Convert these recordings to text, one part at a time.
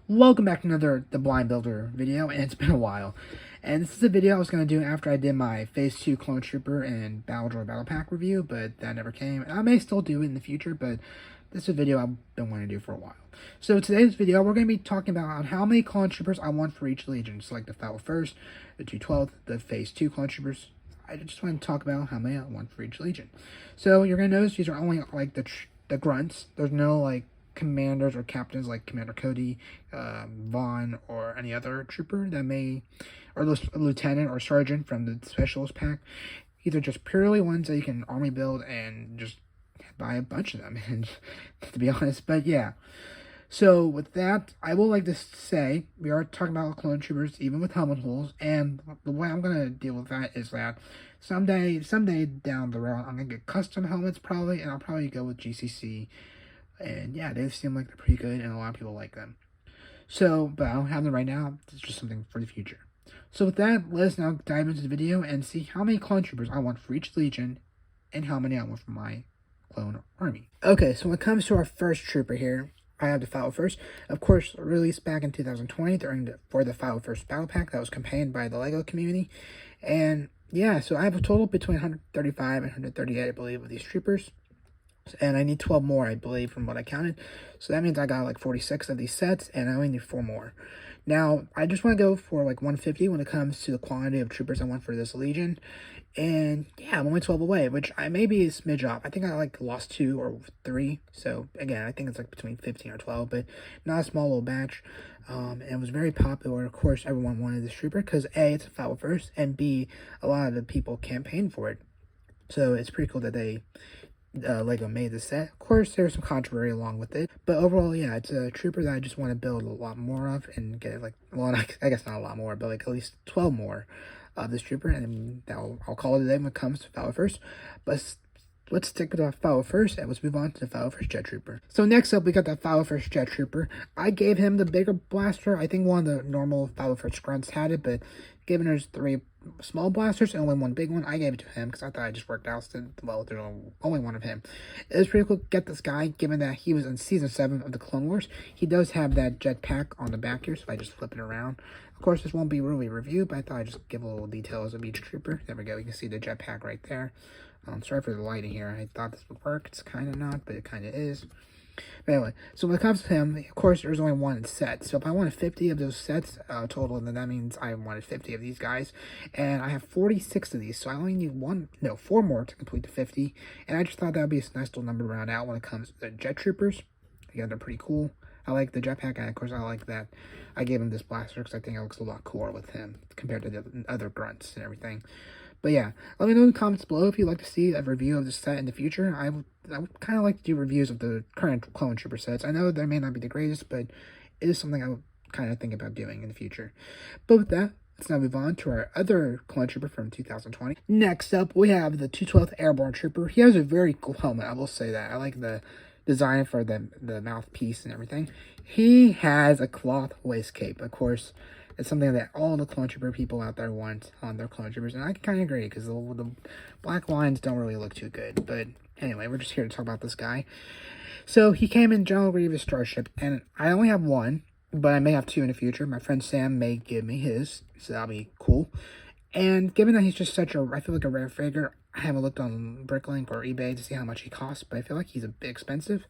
Welcome back to another The Blind Builder video, and it's been a while. And this is a video I was going to do after I did my Phase 2 Clone Trooper and Battle Droid Battle Pack review, but that never came. And I may still do it in the future, but this is a video I've been wanting to do for a while. So today's video, we're going to be talking about how many Clone Troopers I want for each Legion. So like the Battle First, the 212th, the Phase 2 Clone Troopers. I just want to talk about how many I want for each Legion. So you're going to notice these are only like the Grunts. There's no like commanders or captains like Commander Cody, Vaughn, or any other trooper that may, or lieutenant or sergeant from the specialist pack. These are just purely ones that you can army build and just buy a bunch of them, and to be honest. But yeah, so with that, I would like to say we are talking about clone troopers even with helmet holes, and the way I'm gonna deal with that is that someday down the road I'm gonna get custom helmets probably, and I'll probably go with GCC. And yeah, they seem like they're pretty good, and a lot of people like them. So, but I don't have them right now. It's just something for the future. So with that, let us now dive into the video and see how many clone troopers I want for each legion, and how many I want for my clone army. Okay, so when it comes to our first trooper here, I have the Battle First. Of course, released back in 2020 for the Battle First Battle Pack that was campaigned by the LEGO community. And yeah, so I have a total between 135 and 138, I believe, of these troopers. And I need 12 more, I believe, from what I counted. So that means I got like 46 of these sets, and I only need 4 more. Now, I just want to go for like 150 when it comes to the quantity of troopers I want for this legion. And yeah, I'm only 12 away, which I may be a smidge off. I think I like lost 2 or 3. So again, I think it's like between 15 or 12, but not a small little batch. And it was very popular. Of course, everyone wanted this trooper because A, it's a Battle First, and B, a lot of the people campaigned for it. So it's pretty cool that they LEGO made this set. Of course, there's some controversy along with it, but overall, yeah, it's a trooper that I just want to build a lot more of and get like, well, I guess not a lot more, but like at least 12 more of this trooper, and I'll call it a day when it comes to Battle First. But let's stick with the Battle First, and let's move on to the Battle First Jet Trooper. So next up, we got the Battle First Jet Trooper. I gave him the bigger blaster. I think one of the normal Battle First Grunts had it, but given there's 3 small blasters and only 1 big one, I gave it to him because I thought it just worked out. So, well, there's only one of him. It was pretty cool to get this guy, given that he was in Season 7 of the Clone Wars. He does have that jetpack on the back here, so I just flip it around. Of course, this won't be really reviewed, but I thought I'd just give a little details of each trooper. There we go. You can see the jetpack right there. Sorry for the lighting here. I thought this would work. It's kind of not, but it kind of is. But anyway, so when it comes to him, of course, there's only 1 set. So if I wanted 50 of those sets total, then that means I wanted 50 of these guys. And I have 46 of these, so I only need 4 more to complete the 50. And I just thought that would be a nice little number to round out when it comes to the jet troopers. Again, they're pretty cool. I like the jetpack, and of course, I like that I gave him this blaster because I think it looks a lot cooler with him compared to the other grunts and everything. But yeah, let me know in the comments below if you'd like to see a review of this set in the future. I would kind of like to do reviews of the current Clone Trooper sets. I know they may not be the greatest, but it is something I would kind of think about doing in the future. But with that, let's now move on to our other Clone Trooper from 2020. Next up, we have the 212th Airborne Trooper. He has a very cool helmet, I will say that. I like the design for the mouthpiece and everything. He has a cloth waist cape, of course. It's something that all the Clone Trooper people out there want on their Clone Troopers, and I can kind of agree, because the black lines don't really look too good. But anyway, we're just here to talk about this guy. So he came in General Grievous Starship, and I only have 1, but I may have 2 in the future. My friend Sam may give me his, so that'll be cool. And given that he's just such a, I feel like a rare figure, I haven't looked on Bricklink or eBay to see how much he costs, but I feel like he's a bit expensive.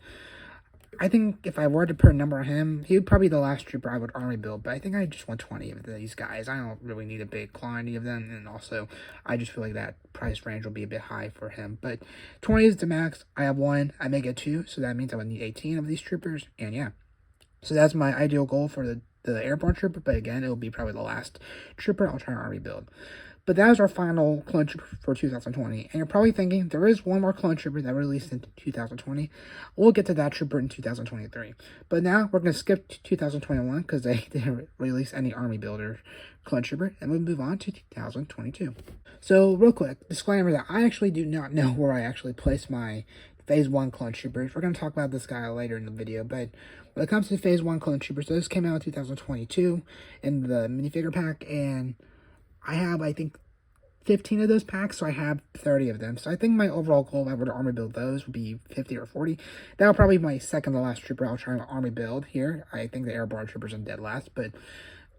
I think if I were to put a number on him, he would probably be the last trooper I would army build, but I think I just want 20 of these guys. I don't really need a big quantity of them, and also, I just feel like that price range will be a bit high for him. But 20 is the max. I have 1. I may get 2, so that means I would need 18 of these troopers, and yeah. So that's my ideal goal for the Airborne Trooper, but again, it will be probably the last trooper I'll try to army build. But that is our final Clone Trooper for 2020. And you're probably thinking, there is one more Clone Trooper that released in 2020. We'll get to that trooper in 2023. But now, we're going to skip to 2021, because they didn't release any Army Builder Clone Trooper. And we'll move on to 2022. So, real quick, disclaimer that I actually do not know where I actually place my Phase 1 Clone Troopers. We're going to talk about this guy later in the video, but when it comes to Phase 1 Clone Troopers, those came out in 2022 in the minifigure pack, and I have, I think, 15 of those packs, so I have 30 of them. So I think my overall goal, if I were to army build those, would be 50 or 40. That'll probably be my second to last trooper I'll try to army build here. I think the airborne troopers are dead last, but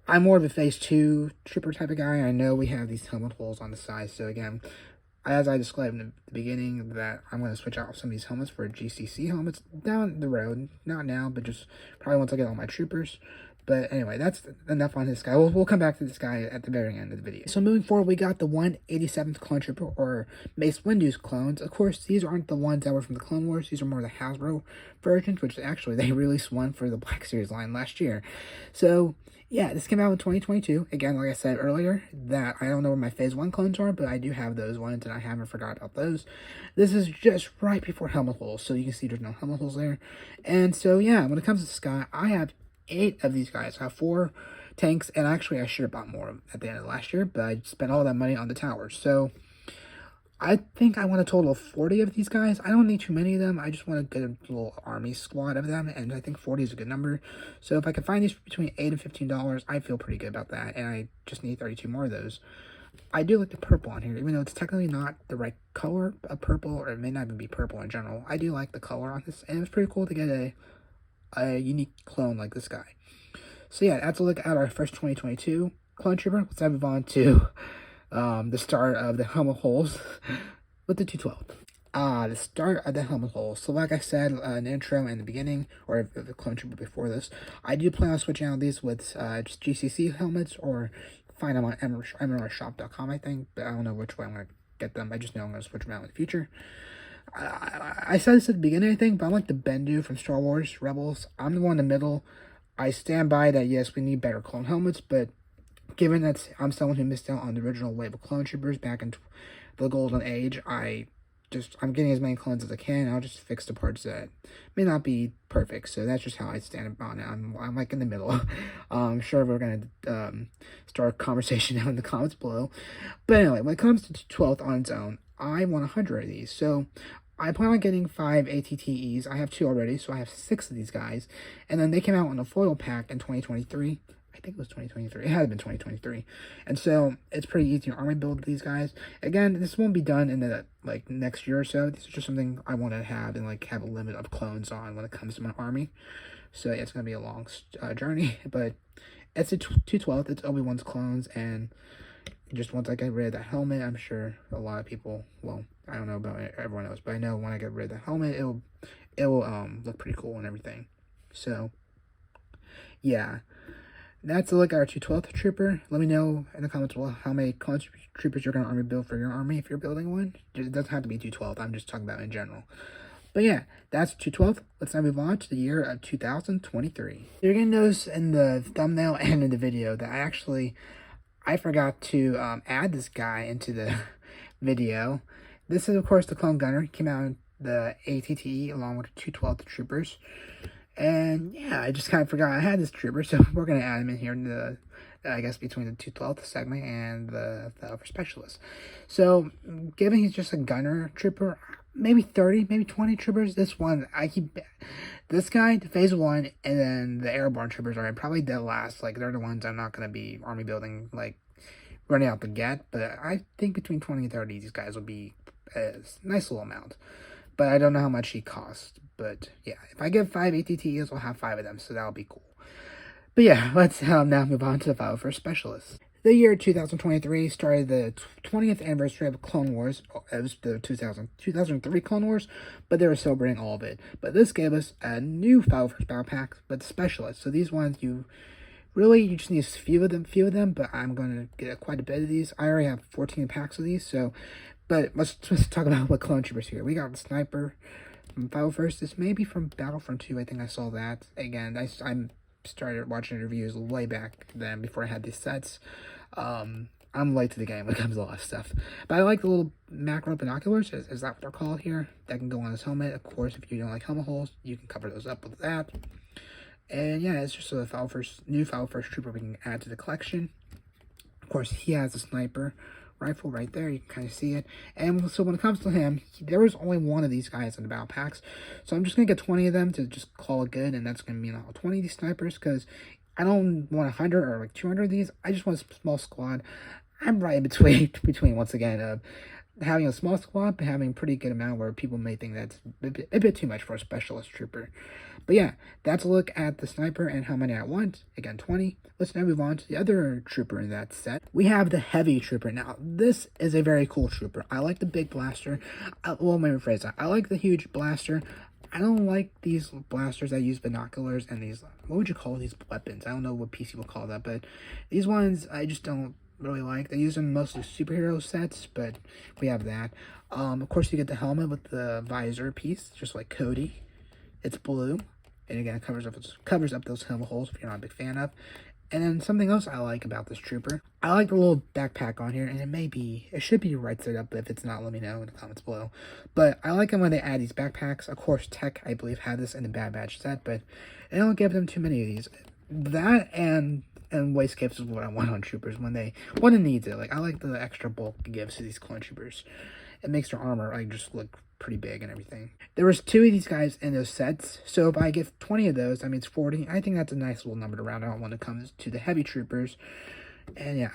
I'm more of a phase 2 trooper type of guy. I know we have these helmet holes on the side, so again, as I described in the beginning, that I'm going to switch out some of these helmets for GCC helmets down the road. Not now, but just probably once I get all my troopers. But anyway, that's enough on this guy. We'll come back to this guy at the very end of the video. So moving forward, we got the 187th Clone Trooper, or Mace Windu's clones. Of course, these aren't the ones that were from the Clone Wars. These are more the Hasbro versions, which actually they released one for the Black Series line last year. So yeah, this came out in 2022. Again, like I said earlier, that I don't know where my Phase 1 clones are, but I do have those ones, and I haven't forgot about those. This is just right before helmet holes, so you can see there's no helmet holes there. And so, yeah, when it comes to this guy, I have 8 of these guys. I have 4 tanks, and actually I should have bought more at the end of last year, but I spent all that money on the towers. So I think I want a total of 40 of these guys. I don't need too many of them. I just want a good little army squad of them, and I think 40 is a good number. So if I can find these between $8 and $15, I feel pretty good about that, and I just need 32 more of those. I do like the purple on here, even though it's technically not the right color of purple, or it may not even be purple in general. I do like the color on this, and it was pretty cool to get a unique clone like this guy. So yeah, that's a look at our first 2022 clone trooper. Let's move on to the start of the helmet holes with the 212. The start of the helmet holes. So like I said, an intro in the beginning, or the clone trooper before this, I do plan on switching out these with just GCC helmets, or find them on MMRshop.com, I think, but I don't know which way I'm going to get them. I just know I'm going to switch them out in the future. I said this at the beginning, I think, but I'm like the Bendu from Star Wars Rebels. I'm the one in the middle. I stand by that, yes, we need better clone helmets, but given that I'm someone who missed out on the original wave of clone troopers back in the Golden Age, I'm getting as many clones as I can. I'll just fix the parts that may not be perfect. So that's just how I stand on it. I'm like in the middle. I'm sure we're going to start a conversation down in the comments below. But anyway, when it comes to 12th on its own, I want 100 of these. So I plan on getting 5 ATTEs. I have 2 already, so I have 6 of these guys. And then they came out in a foil pack in 2023. I think it was 2023. It had been 2023. And so it's pretty easy to army build these guys. Again, this won't be done in the next year or so. This is just something I want to have and have a limit of clones on when it comes to my army. So yeah, it's going to be a long journey, but it's a 212th. It's Obi-Wan's clones, and just once I get rid of that helmet, I'm sure a lot of people, well, I don't know about everyone else, but I know when I get rid of the helmet, it will look pretty cool and everything. So yeah, that's a look at our 212th trooper. Let me know in the comments below how many clone troopers you're going to army build for your army if you're building one. It doesn't have to be 212th. I'm just talking about in general. But yeah, that's 212th. Let's now move on to the year of 2023. You're going to notice in the thumbnail and in the video that I forgot to add this guy into the video. This is, of course, the Clone Gunner. It came out in the ATTE along with the 212th troopers. And yeah, I just kind of forgot I had this trooper, so we're going to add him in here in the, I guess, between the 212th segment and the Upper Specialist. So, given he's just a gunner trooper, maybe 30, maybe 20 troopers. This guy, the Phase 1, and then the airborne troopers are probably dead last. They're the ones I'm not going to be army building, running out the gate. But I think between 20 and 30, these guys will be a nice little amount. But I don't know how much he costs. But yeah, if I get 5 ATTEs, I'll have 5 of them, so that'll be cool. But yeah, let's now move on to the file for specialists. The year 2023 started the 20th anniversary of Clone Wars. It was the 2003 Clone Wars, but they were celebrating all of it. But this gave us a new file for battle pack, but specialists. So these ones, you just need a few of them, but I'm going to get quite a bit of these. I already have 14 packs of these, so, but let's talk about what clone troopers here. We got the sniper from File First. This may be from Battlefront 2. I think I saw that. Again, I started watching reviews way back then before I had these sets. I'm late to the game when it comes to a lot of stuff. But I like the little macro binoculars. Is that what they're called here? That can go on his helmet. Of course, if you don't like helmet holes, you can cover those up with that. And yeah, it's just a new File First trooper we can add to the collection. Of course, he has a sniper rifle right there. You can kind of see it. And so when it comes to him, there was only one of these guys in the battle packs. So I'm just going to get 20 of them to just call it good. And that's going to mean all 20 of these snipers, because I don't want 100 or 200 of these. I just want a small squad. I'm right in between, between once again, having a small squad, but having a pretty good amount where people may think that's a bit too much for a specialist trooper. But yeah, that's a look at the sniper and how many I want. Again, 20. Let's now move on to the other trooper in that set. We have the heavy trooper. Now, this is a very cool trooper. I like the big blaster. Well, let me rephrase that. I like the huge blaster. I don't like these blasters that use binoculars and these, what would you call these weapons? I don't know what PC will call that, but these ones I just don't really like. They use them mostly superhero sets, but we have that. Of course, you get the helmet with the visor piece, just like Cody. It's blue, and again, it covers up those helmet holes if you're not a big fan of. And then something else I like about this trooper, I like the little backpack on here, and it should be right side up, but if it's not, let me know in the comments below. But I like them when they add these backpacks. Of course, Tech, I believe, had this in the Bad Batch set, but they don't give them too many of these. That and waist caps is what I want on troopers when it needs it. Like, I like the extra bulk it gives to these clone troopers. It makes their armor like just look pretty big and everything. There was 2 of these guys in those sets, so if I get 20 of those, that means 40. I think that's a nice little number to round out when it comes to the heavy troopers. And yeah,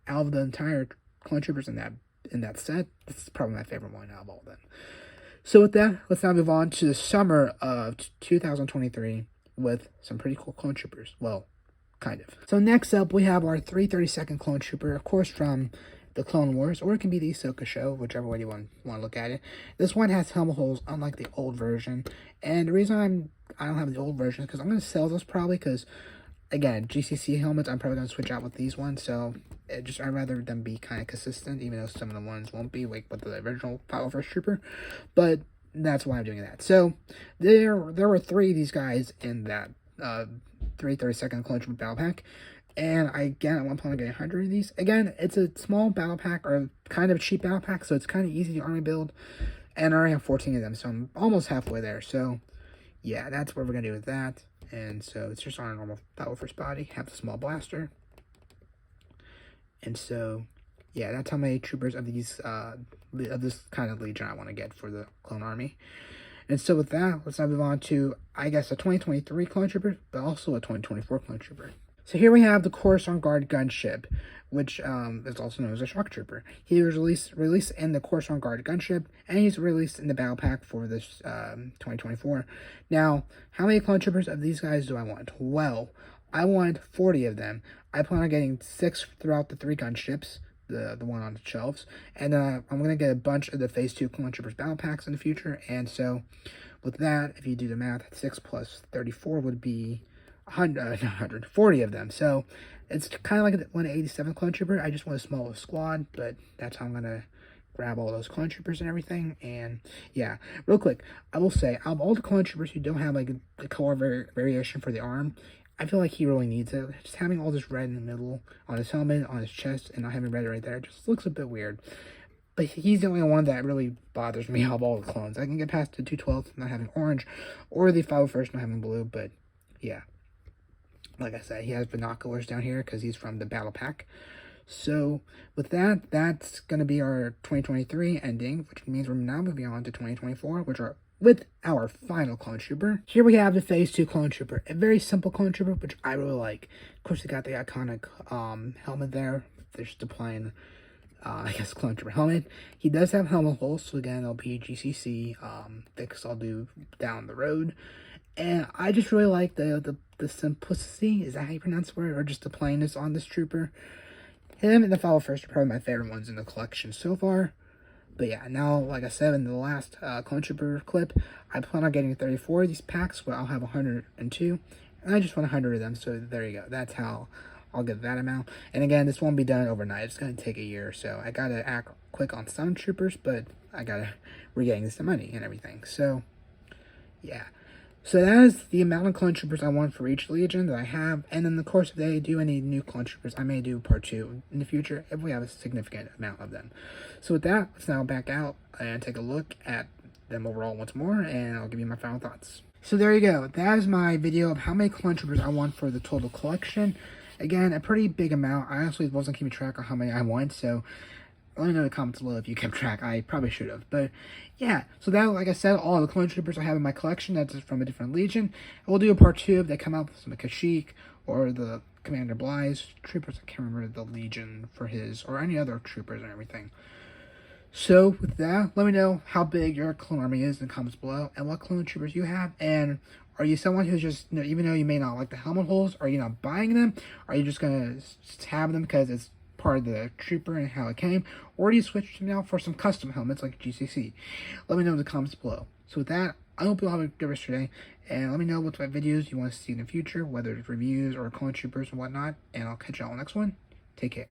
out of the entire clone troopers in that set, this is probably my favorite one out of all of them. So with that, let's now move on to the summer of 2023 with some pretty cool clone troopers. Well, kind of. So next up, we have our 332nd clone trooper, of course, from the Clone Wars, or it can be the Ahsoka show, whichever way you want to look at it. This one has helmet holes, unlike the old version. And the reason I don't have the old version is because I'm going to sell those probably, because, again, GCC helmets, I'm probably going to switch out with these ones. So I'd rather them be kind of consistent, even though some of the ones won't be, like with the original Power First Trooper. But that's why I'm doing that. So there were 3 of these guys in that 332nd Clone Trooper Battle Pack. And at one point, I get 100 of these. Again, it's a small battle pack, or kind of a cheap battle pack, so it's kind of easy to army build. And I already have 14 of them, so I'm almost halfway there. So, yeah, that's what we're going to do with that. And so, it's just on a normal Battle First body. Have the small blaster. And so, yeah, that's how many troopers of these, of this kind of legion I want to get for the clone army. And so with that, let's now move on to, I guess, a 2023 clone trooper, but also a 2024 clone trooper. So here we have the Coruscant Guard gunship, which is also known as a shock trooper. He was released in the Coruscant Guard gunship, and he's released in the battle pack for this 2024. Now, how many clone troopers of these guys do I want? Well, I want 40 of them. I plan on getting 6 throughout the 3 gunships, the one on the shelves, and I'm going to get a bunch of the Phase 2 clone troopers battle packs in the future. And so, with that, if you do the math, 6 plus 34 would be 140 of them. So it's kind of like the 187 clone trooper. I just want a smaller squad, but that's how I'm gonna grab all those clone troopers and everything. And yeah, real quick, I will say, out of all the clone troopers who don't have like the color variation for the arm, I feel like he really needs it. Just having all this red in the middle on his helmet, on his chest, and not having red right there just looks a bit weird. But he's the only one that really bothers me out of all the clones. I can get past the 212th not having orange, or the 501st not having blue, but yeah. Like I said, he has binoculars down here because he's from the battle pack. So with that, that's going to be our 2023 ending, which means we're now moving on to 2024, which are with our final clone trooper. Here we have the Phase 2 clone trooper, a very simple clone trooper, which I really like. Of course, they got the iconic helmet there. They're just applying, I guess, clone trooper helmet. He does have helmet holes, so again, it'll be GCC fix I'll do down the road. And I just really like the simplicity, is that how you pronounce the word, or just the plainness on this trooper. Him and the Follow First are probably my favorite ones in the collection so far. But yeah, now, like I said in the last clone trooper clip, I plan on getting 34 of these packs, where I'll have 102. And I just want 100 of them, so there you go. That's how I'll get that amount. And again, this won't be done overnight. It's going to take a year or so. I got to act quick on some troopers, but I got to regain some money and everything. So, yeah. So that is the amount of clone troopers I want for each legion that I have. And in the course, if they do any new clone troopers, I may do part 2 in the future if we have a significant amount of them. So with that, let's now back out and take a look at them overall once more, and I'll give you my final thoughts. So there you go. That is my video of how many clone troopers I want for the total collection. Again, a pretty big amount. I honestly wasn't keeping track of how many I want, so let me know in the comments below if you kept track. I probably should have. But yeah, so that, like I said, all the clone troopers I have in my collection, that's from a different legion. We'll do a part 2 if they come out with some Kashyyyk or the Commander Bly's troopers. I can't remember the Legion for his, or any other troopers and everything. So with that, let me know how big your clone army is in the comments below, and what clone troopers you have, and are you someone who's just, even though you may not like the helmet holes, are you not buying them? Are you just gonna have them because it's part of the trooper and how it came, or do you switch to now for some custom helmets like GCC? Let me know in the comments below. So with that, I hope you all have a good rest of your day, and let me know what type of videos you want to see in the future, whether it's reviews or clone troopers and whatnot, and I'll catch you all on the next one. Take care.